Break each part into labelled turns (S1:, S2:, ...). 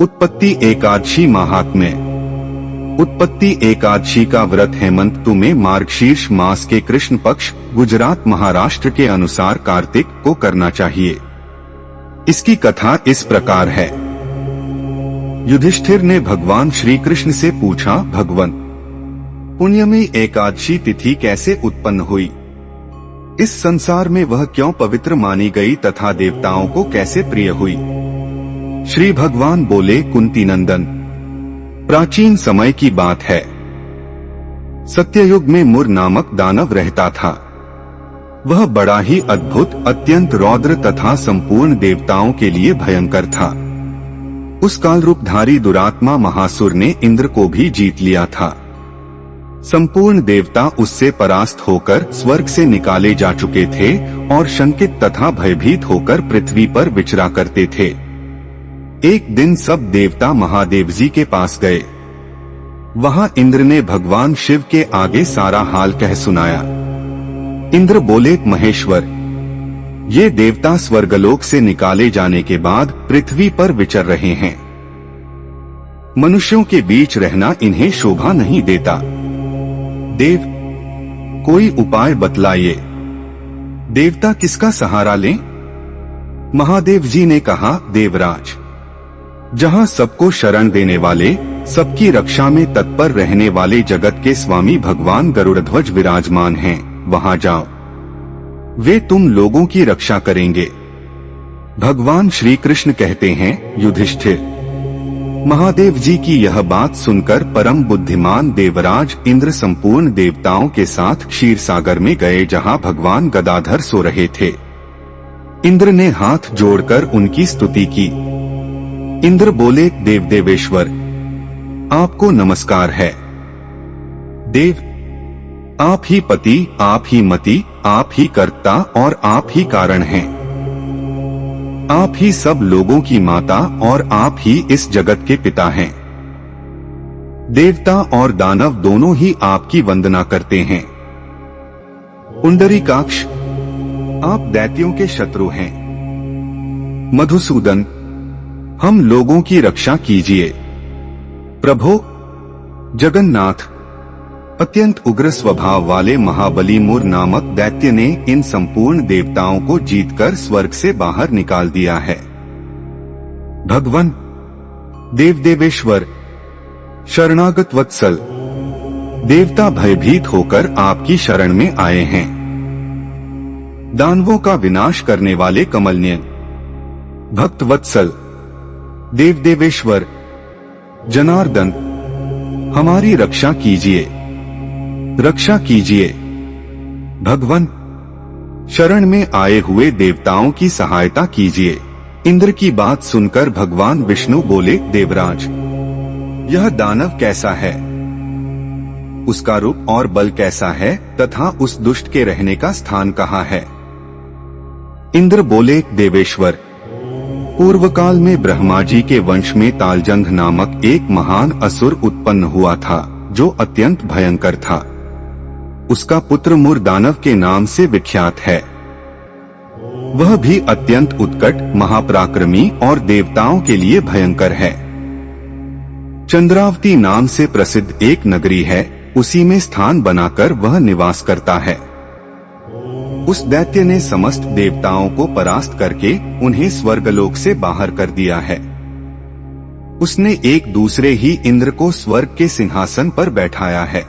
S1: उत्पत्ति एकादशी महात्म्य। उत्पत्ति एकादशी का व्रत हेमंत ऋतु में मार्गशीर्ष मास के कृष्ण पक्ष गुजरात महाराष्ट्र के अनुसार कार्तिक को करना चाहिए। इसकी कथा इस प्रकार है। युधिष्ठिर ने भगवान श्री कृष्ण से पूछा, भगवन, पुण्यमयी एकादशी तिथि कैसे उत्पन्न हुई? इस संसार में वह क्यों पवित्र मानी गई तथा देवताओं को कैसे प्रिय हुई? श्री भगवान बोले, कुंती नंदन, प्राचीन समय की बात है। सत्ययुग में मुर नामक दानव रहता था। वह बड़ा ही अद्भुत, अत्यंत रौद्र तथा संपूर्ण देवताओं के लिए भयंकर था। उस काल रूपधारी दुरात्मा महासुर ने इंद्र को भी जीत लिया था। संपूर्ण देवता उससे परास्त होकर स्वर्ग से निकाले जा चुके थे और शंकित तथा भयभीत होकर पृथ्वी पर विचरा करते थे। एक दिन सब देवता महादेव जी के पास गए। वहां इंद्र ने भगवान शिव के आगे सारा हाल कह सुनाया। इंद्र बोले, महेश्वर, ये देवता स्वर्गलोक से निकाले जाने के बाद पृथ्वी पर विचर रहे हैं। मनुष्यों के बीच रहना इन्हें शोभा नहीं देता। देव, कोई उपाय बतलाइए। देवता किसका सहारा लें? महादेव जी ने कहा, देवराज, जहां सबको शरण देने वाले, सबकी रक्षा में तत्पर रहने वाले जगत के स्वामी भगवान गरुड़ध्वज विराजमान हैं, वहां जाओ। वे तुम लोगों की रक्षा करेंगे। भगवान श्री कृष्ण कहते हैं, युधिष्ठिर, महादेव जी की यह बात सुनकर परम बुद्धिमान देवराज इंद्र संपूर्ण देवताओं के साथ क्षीर सागर में गए, जहां भगवान गदाधर सो रहे थे। इंद्र ने हाथ जोड़कर उनकी स्तुति की। इंद्र बोले, देव देवेश्वर, आपको नमस्कार है। देव, आप ही पति, आप ही मति, आप ही कर्ता और आप ही कारण हैं। आप ही सब लोगों की माता और आप ही इस जगत के पिता हैं। देवता और दानव दोनों ही आपकी वंदना करते हैं। पुंडरीकाक्ष, आप दैत्यों के शत्रु हैं। मधुसूदन, हम लोगों की रक्षा कीजिए। प्रभो जगन्नाथ, अत्यंत उग्र स्वभाव वाले महाबली मुर नामक दैत्य ने इन संपूर्ण देवताओं को जीतकर स्वर्ग से बाहर निकाल दिया है। भगवन, देव देवेश्वर, शरणागत वत्सल, देवता भयभीत होकर आपकी शरण में आए हैं। दानवों का विनाश करने वाले कमलनयन, भक्त वत्सल, देव देवेश्वर, जनार्दन, हमारी रक्षा कीजिए, रक्षा कीजिए। भगवन, शरण में आए हुए देवताओं की सहायता कीजिए। इंद्र की बात सुनकर भगवान विष्णु बोले, देवराज, यह दानव कैसा है? उसका रूप और बल कैसा है तथा उस दुष्ट के रहने का स्थान कहाँ है? इंद्र बोले, देवेश्वर, पूर्व काल में ब्रह्मा जी के वंश में तालजंघ नामक एक महान असुर उत्पन्न हुआ था, जो अत्यंत भयंकर था। उसका पुत्र मुर दानव के नाम से विख्यात है। वह भी अत्यंत उत्कट, महापराक्रमी और देवताओं के लिए भयंकर है। चंद्रावती नाम से प्रसिद्ध एक नगरी है, उसी में स्थान बनाकर वह निवास करता है। उस दैत्य ने समस्त देवताओं को परास्त करके उन्हें स्वर्गलोक से बाहर कर दिया है। उसने एक दूसरे ही इंद्र को स्वर्ग के सिंहासन पर बैठाया है।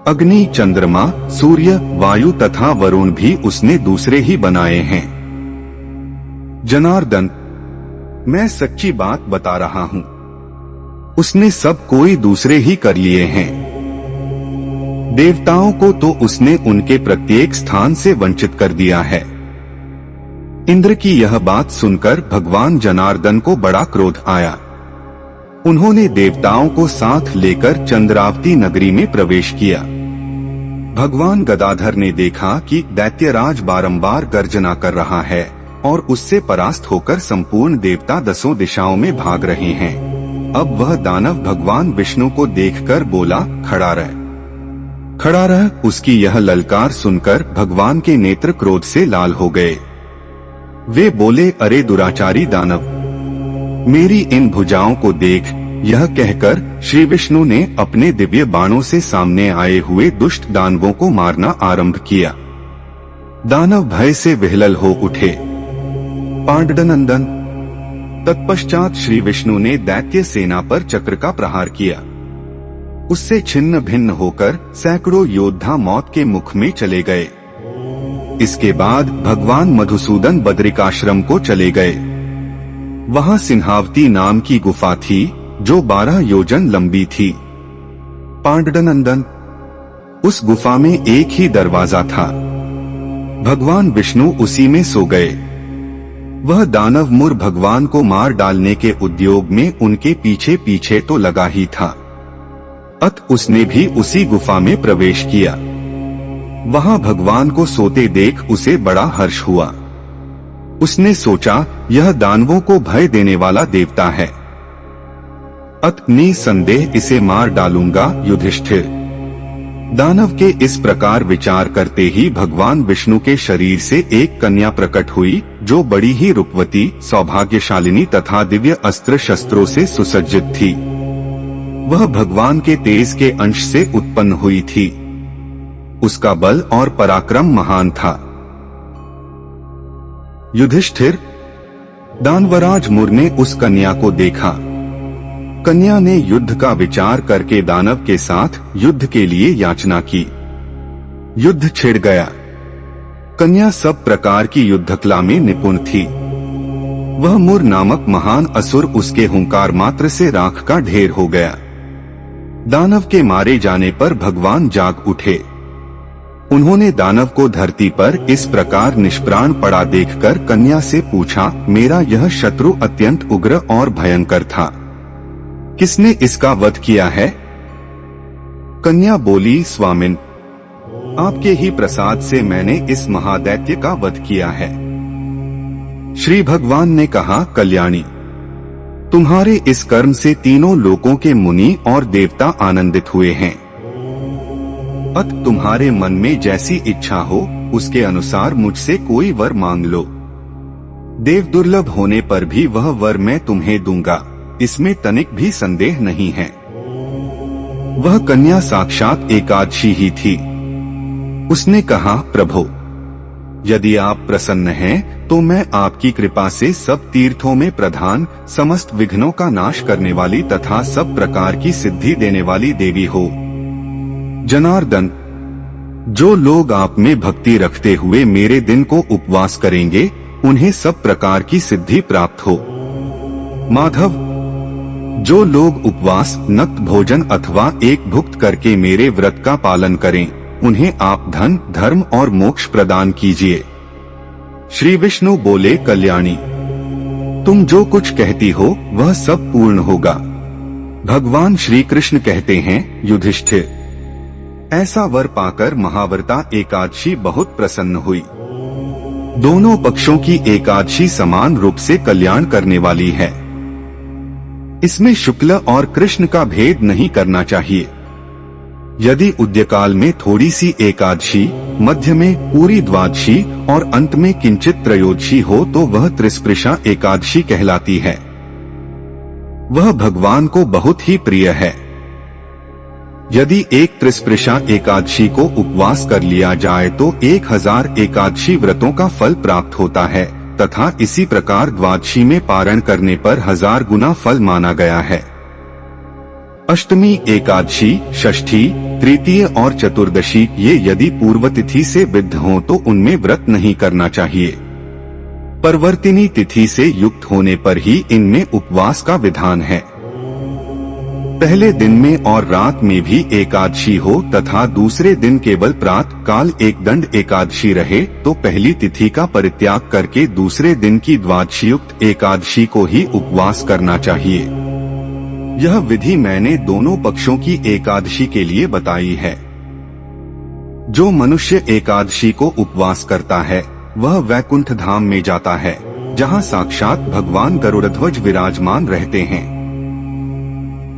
S1: अग्नि, चंद्रमा, सूर्य, वायु तथा वरुण भी उसने दूसरे ही बनाए हैं। जनार्दन, मैं सच्ची बात बता रहा हूँ। उसने सब कोई दूसरे ही कर लिए हैं। देवताओं को तो उसने उनके प्रत्येक स्थान से वंचित कर दिया है। इंद्र की यह बात सुनकर भगवान जनार्दन को बड़ा क्रोध आया। उन्होंने देवताओं को साथ लेकर चंद्रावती नगरी में प्रवेश किया। भगवान गदाधर ने देखा कि दैत्यराज बारंबार गर्जना कर रहा है और उससे परास्त होकर संपूर्ण देवता दसों दिशाओं में भाग रहे हैं। अब वह दानव भगवान विष्णु को देखकर बोला, खड़ा रह, खड़ा रह। उसकी यह ललकार सुनकर भगवान के नेत्र क्रोध से लाल हो गए। वे बोले, अरे दुराचारी दानव, मेरी इन भुजाओं को देख, यह कहकर श्री विष्णु ने अपने दिव्य बाणों से सामने आए हुए दुष्ट दानवों को मारना आरंभ किया। दानव भय से विह्वल हो उठे। पांडुनंदन। तत्पश्चात श्री विष्णु ने दैत्य सेना पर चक्र का प्रहार किया। उससे छिन्न भिन्न होकर सैकड़ों योद्धा मौत के मुख में चले गए। इसके बाद भगवान मधुसूदन बद्रिकाश्रम को चले गए। वहां सिंहावती नाम की गुफा थी जो 12 योजन लंबी थी। पांडुनंदन। उस गुफा में एक ही दरवाजा था। भगवान विष्णु उसी में सो गए। वह दानव मुर भगवान को मार डालने के उद्योग में उनके पीछे पीछे तो लगा ही था। अत उसने भी उसी गुफा में प्रवेश किया। वहां भगवान को सोते देख उसे बड़ा हर्ष हुआ। उसने सोचा, यह दानवों को भय देने वाला देवता है। अत निसंदेह इसे मार डालूंगा। युधिष्ठिर। दानव के इस प्रकार विचार करते ही भगवान विष्णु के शरीर से एक कन्या प्रकट हुई, जो बड़ी ही रूपवती, सौभाग्यशालिनी तथा दिव्य अस्त्र शस्त्रों से सुसज्जित थी। वह भगवान के तेज के अंश से उत्पन्न हुई थी। उसका बल और पराक्रम महान था। युधिष्ठिर। दानवराज मुर ने उस कन्या को देखा। कन्या ने युद्ध का विचार करके दानव के साथ युद्ध के लिए याचना की। युद्ध छिड़ गया। कन्या सब प्रकार की युद्धकला में निपुण थी। वह मुर नामक महान असुर उसके हुंकार मात्र से राख का ढेर हो गया। दानव के मारे जाने पर भगवान जाग उठे। उन्होंने दानव को धरती पर इस प्रकार निष्प्राण पड़ा देखकर कन्या से पूछा, मेरा यह शत्रु अत्यंत उग्र और भयंकर था, किसने इसका वध किया है? कन्या बोली, स्वामिन, आपके ही प्रसाद से मैंने इस महादैत्य का वध किया है। श्री भगवान ने कहा, कल्याणी, तुम्हारे इस कर्म से तीनों लोकों के मुनि और देवता आनंदित हुए हैं। अत तुम्हारे मन में जैसी इच्छा हो उसके अनुसार मुझसे कोई वर मांग लो। देव दुर्लभ होने पर भी वह वर मैं तुम्हें दूंगा, इसमें तनिक भी संदेह नहीं है। वह कन्या साक्षात एकादशी ही थी। उसने कहा, प्रभो, यदि आप प्रसन्न हैं तो मैं आपकी कृपा से सब तीर्थों में प्रधान, समस्त विघ्नों का नाश करने वाली तथा सब प्रकार की सिद्धि देने वाली देवी हो। जनार्दन, जो लोग आप में भक्ति रखते हुए मेरे दिन को उपवास करेंगे उन्हें सब प्रकार की सिद्धि प्राप्त हो। माधव, जो लोग उपवास, नक्त भोजन अथवा एक भुक्त करके मेरे व्रत का पालन करें उन्हें आप धन, धर्म और मोक्ष प्रदान कीजिए। श्री विष्णु बोले, कल्याणी, तुम जो कुछ कहती हो वह सब पूर्ण होगा। भगवान श्री कृष्ण कहते हैं, युधिष्ठिर, ऐसा वर पाकर महाव्रता एकादशी बहुत प्रसन्न हुई। दोनों पक्षों की एकादशी समान रूप से कल्याण करने वाली है। इसमें शुक्ल और कृष्ण का भेद नहीं करना चाहिए। यदि उद्यकाल में थोड़ी सी एकादशी, मध्य में पूरी द्वादशी और अंत में किंचित त्रयोदशी हो तो वह त्रिस्पृशा एकादशी कहलाती है। वह भगवान को बहुत ही प्रिय है। यदि एक त्रिस्पृशा एकादशी को उपवास कर लिया जाए तो 1000 एकादशी व्रतों का फल प्राप्त होता है तथा इसी प्रकार द्वादशी में पारण करने पर 1000 गुना फल माना गया है। अष्टमी, एकादशी, षष्ठी, तृतीय और चतुर्दशी ये यदि पूर्व तिथि से विद्ध हों तो उनमें व्रत नहीं करना चाहिए। परवर्तिनी तिथि से युक्त होने पर ही इनमें उपवास का विधान है। पहले दिन में और रात में भी एकादशी हो तथा दूसरे दिन केवल प्रातः काल एक दंड एकादशी रहे तो पहली तिथि का परित्याग करके दूसरे दिन की द्वादशी युक्त एकादशी को ही उपवास करना चाहिए। यह विधि मैंने दोनों पक्षों की एकादशी के लिए बताई है। जो मनुष्य एकादशी को उपवास करता है वह वैकुंठ धाम में जाता है, जहाँ साक्षात भगवान गरुड़ध्वज विराजमान रहते हैं।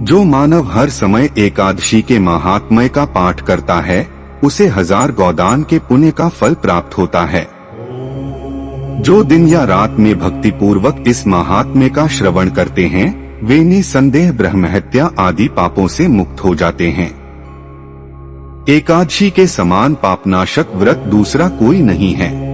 S1: जो मानव हर समय एकादशी के महात्म्य का पाठ करता है उसे 1000 गौदान के पुण्य का फल प्राप्त होता है। जो दिन या रात में भक्ति पूर्वक इस महात्म्य का श्रवण करते हैं वे निसंदेह ब्रह्महत्या आदि पापों से मुक्त हो जाते हैं। एकादशी के समान पापनाशक व्रत दूसरा कोई नहीं है।